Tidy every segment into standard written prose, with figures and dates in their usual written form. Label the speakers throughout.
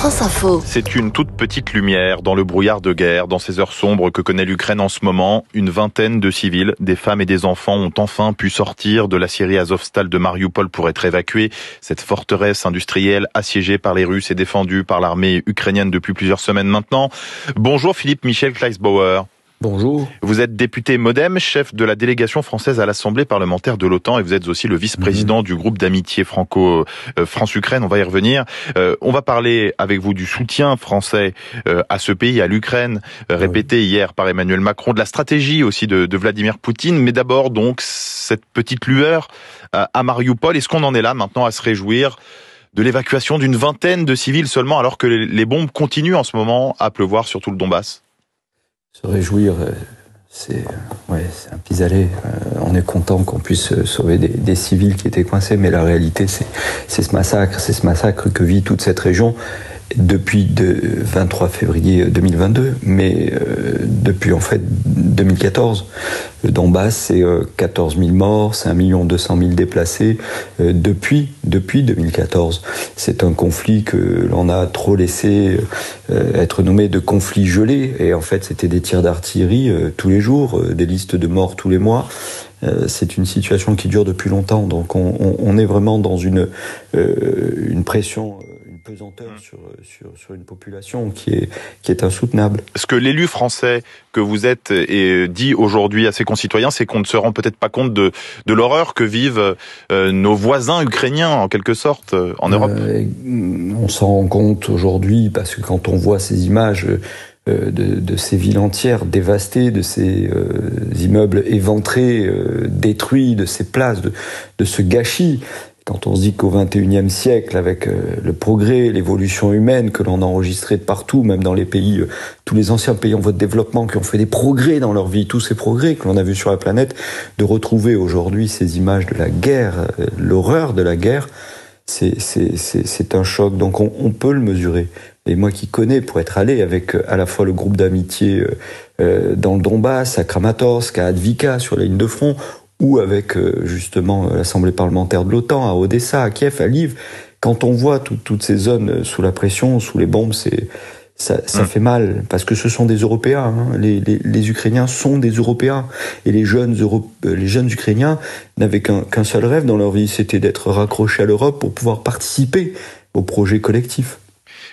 Speaker 1: France Info.
Speaker 2: C'est une toute petite lumière dans le brouillard de guerre, dans ces heures sombres que connaît l'Ukraine en ce moment. Une vingtaine de civils, des femmes et des enfants ont enfin pu sortir de la scierie Azovstal de Mariupol pour être évacués. Cette forteresse industrielle assiégée par les Russes et défendue par l'armée ukrainienne depuis plusieurs semaines maintenant. Bonjour Philippe Michel Kleisbauer.
Speaker 3: Bonjour.
Speaker 2: Vous êtes député MoDem, chef de la délégation française à l'Assemblée parlementaire de l'OTAN et vous êtes aussi le vice-président du groupe d'amitié France-Ukraine. On va y revenir. On va parler avec vous du soutien français à ce pays, à l'Ukraine, répété hier par Emmanuel Macron, de la stratégie aussi de Vladimir Poutine. Mais d'abord donc cette petite lueur à Mariupol. Est-ce qu'on en est là maintenant à se réjouir de l'évacuation d'une vingtaine de civils seulement alors que les bombes continuent en ce moment à pleuvoir sur tout le Donbass?
Speaker 3: Se réjouir, c'est un pis-aller. On est content qu'on puisse sauver des civils qui étaient coincés, mais la réalité, c'est ce massacre que vit toute cette région depuis le 23 février 2022, mais depuis en fait 2014. Le Donbass, c'est 14 000 morts, c'est 1 200 000 déplacés depuis 2014. C'est un conflit que l'on a trop laissé être nommé de conflit gelé, et en fait c'était des tirs d'artillerie tous les jours, des listes de morts tous les mois. C'est une situation qui dure depuis longtemps, donc on est vraiment dans une pression, une pesanteur sur une population qui est insoutenable.
Speaker 2: Ce que l'élu français que vous êtes et dit aujourd'hui à ses concitoyens, c'est qu'on ne se rend peut-être pas compte de l'horreur que vivent nos voisins ukrainiens, en quelque sorte, en Europe.
Speaker 3: On s'en rend compte aujourd'hui parce que quand on voit ces images de ces villes entières dévastées, de ces immeubles éventrés, détruits, de ces places, de ce gâchis. Quand on se dit qu'au XXIe siècle, avec le progrès, l'évolution humaine que l'on a enregistré de partout, même dans les pays, tous les anciens pays en voie de développement qui ont fait des progrès dans leur vie, tous ces progrès que l'on a vus sur la planète, de retrouver aujourd'hui ces images de la guerre, l'horreur de la guerre, c'est un choc. Donc on peut le mesurer. Et moi qui connais, pour être allé avec à la fois le groupe d'amitié dans le Donbass, à Kramatorsk, à Advika, sur la ligne de front, ou avec justement l'Assemblée parlementaire de l'OTAN, à Odessa, à Kiev, à Lviv, quand on voit toutes ces zones sous la pression, sous les bombes, ça fait mal, parce que ce sont des Européens. Hein. Les Ukrainiens sont des Européens. Et les jeunes Ukrainiens n'avaient qu'un seul rêve dans leur vie, c'était d'être raccrochés à l'Europe pour pouvoir participer au projet collectif.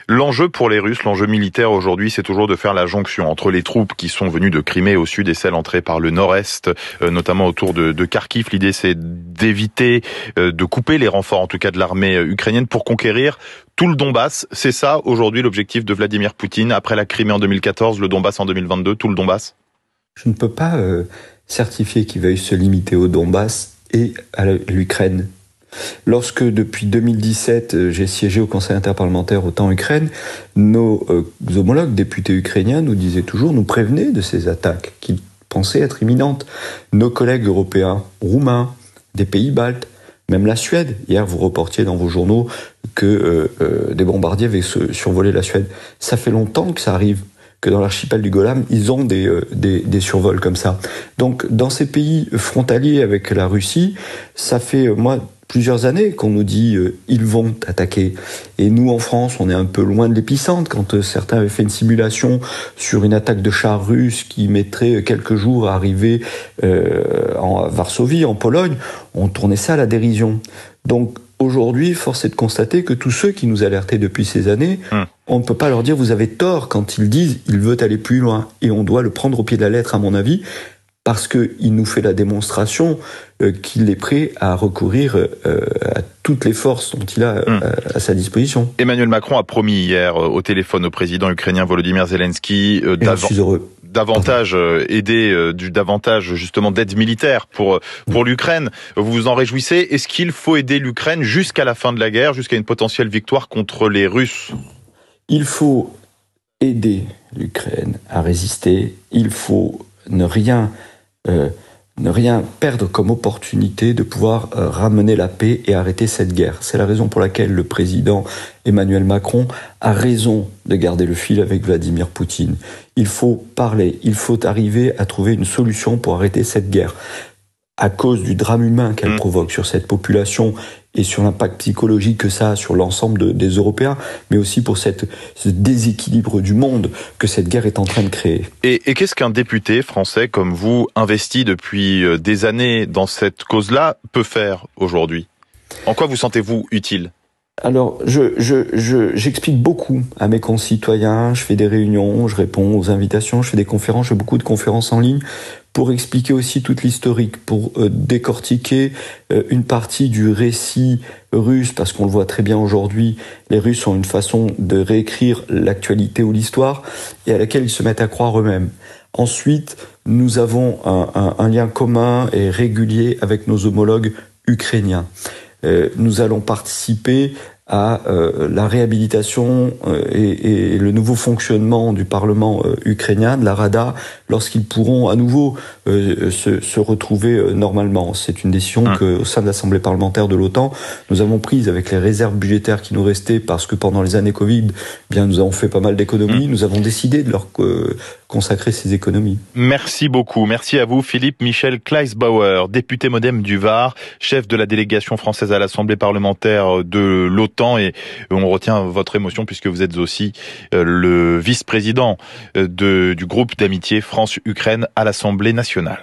Speaker 2: L'enjeu pour les Russes, l'enjeu militaire aujourd'hui, c'est toujours de faire la jonction entre les troupes qui sont venues de Crimée au sud et celles entrées par le nord-est, notamment autour de Kharkiv. L'idée, c'est d'éviter de couper les renforts, en tout cas de l'armée ukrainienne, pour conquérir tout le Donbass. C'est ça, aujourd'hui, l'objectif de Vladimir Poutine, après la Crimée en 2014, le Donbass en 2022, tout le Donbass?
Speaker 3: Je ne peux pas certifier qu'il veuille se limiter au Donbass et à l'Ukraine. Lorsque, depuis 2017, j'ai siégé au Conseil interparlementaire OTAN-Ukraine, nos homologues députés ukrainiens nous disaient toujours, nous prévenaient de ces attaques qu'ils pensaient être imminentes. Nos collègues européens, roumains, des pays baltes, même la Suède. Hier, vous reportiez dans vos journaux que des bombardiers avaient survolé la Suède. Ça fait longtemps que ça arrive, que dans l'archipel du Golan, ils ont des survols comme ça. Donc, dans ces pays frontaliers avec la Russie, ça fait, plusieurs années qu'on nous dit ils vont attaquer. Et nous, en France, on est un peu loin de l'épicentre. Quand certains avaient fait une simulation sur une attaque de chars russes qui mettrait quelques jours à arriver à Varsovie, en Pologne, on tournait ça à la dérision. Donc aujourd'hui, force est de constater que tous ceux qui nous alertaient depuis ces années, on ne peut pas leur dire vous avez tort quand ils disent ils veulent aller plus loin. Et on doit le prendre au pied de la lettre, à mon avis, parce qu'il nous fait la démonstration qu'il est prêt à recourir à toutes les forces dont il a à sa disposition.
Speaker 2: Emmanuel Macron a promis hier au téléphone au président ukrainien Volodymyr Zelensky davantage aider, davantage justement d'aide militaire pour l'Ukraine. Vous vous en réjouissez? Est-ce qu'il faut aider l'Ukraine jusqu'à la fin de la guerre, jusqu'à une potentielle victoire contre les Russes?
Speaker 3: Il faut aider l'Ukraine à résister. Il faut ne rien perdre comme opportunité de pouvoir ramener la paix et arrêter cette guerre. C'est la raison pour laquelle le président Emmanuel Macron a raison de garder le fil avec Vladimir Poutine. Il faut parler, il faut arriver à trouver une solution pour arrêter cette guerre. à cause du drame humain qu'elle provoque sur cette population et sur l'impact psychologique que ça a sur l'ensemble des Européens, mais aussi pour ce déséquilibre du monde que cette guerre est en train de créer.
Speaker 2: Et qu'est-ce qu'un député français comme vous, investi depuis des années dans cette cause-là, peut faire aujourd'hui? En quoi vous sentez-vous utile?
Speaker 3: Alors, j'explique beaucoup à mes concitoyens, je fais des réunions, je réponds aux invitations, je fais des conférences, je fais beaucoup de conférences en ligne pour expliquer aussi toute l'historique, pour décortiquer une partie du récit russe, parce qu'on le voit très bien aujourd'hui, les Russes ont une façon de réécrire l'actualité ou l'histoire, et à laquelle ils se mettent à croire eux-mêmes. Ensuite, nous avons un lien commun et régulier avec nos homologues ukrainiens. Nous allons participer à la réhabilitation et le nouveau fonctionnement du Parlement ukrainien, de la Rada, lorsqu'ils pourront à nouveau se retrouver normalement. C'est une décision qu'au sein de l'Assemblée parlementaire de l'OTAN, nous avons prise avec les réserves budgétaires qui nous restaient, parce que pendant les années Covid, bien, nous avons fait pas mal d'économies. Nous avons décidé de leur consacrer ces économies.
Speaker 2: Merci beaucoup. Merci à vous, Philippe Michel Kleisbauer, député MoDem du Var, chef de la délégation française à l'Assemblée parlementaire de l'OTAN. Et on retient votre émotion puisque vous êtes aussi le vice-président du groupe d'amitié France-Ukraine à l'Assemblée nationale.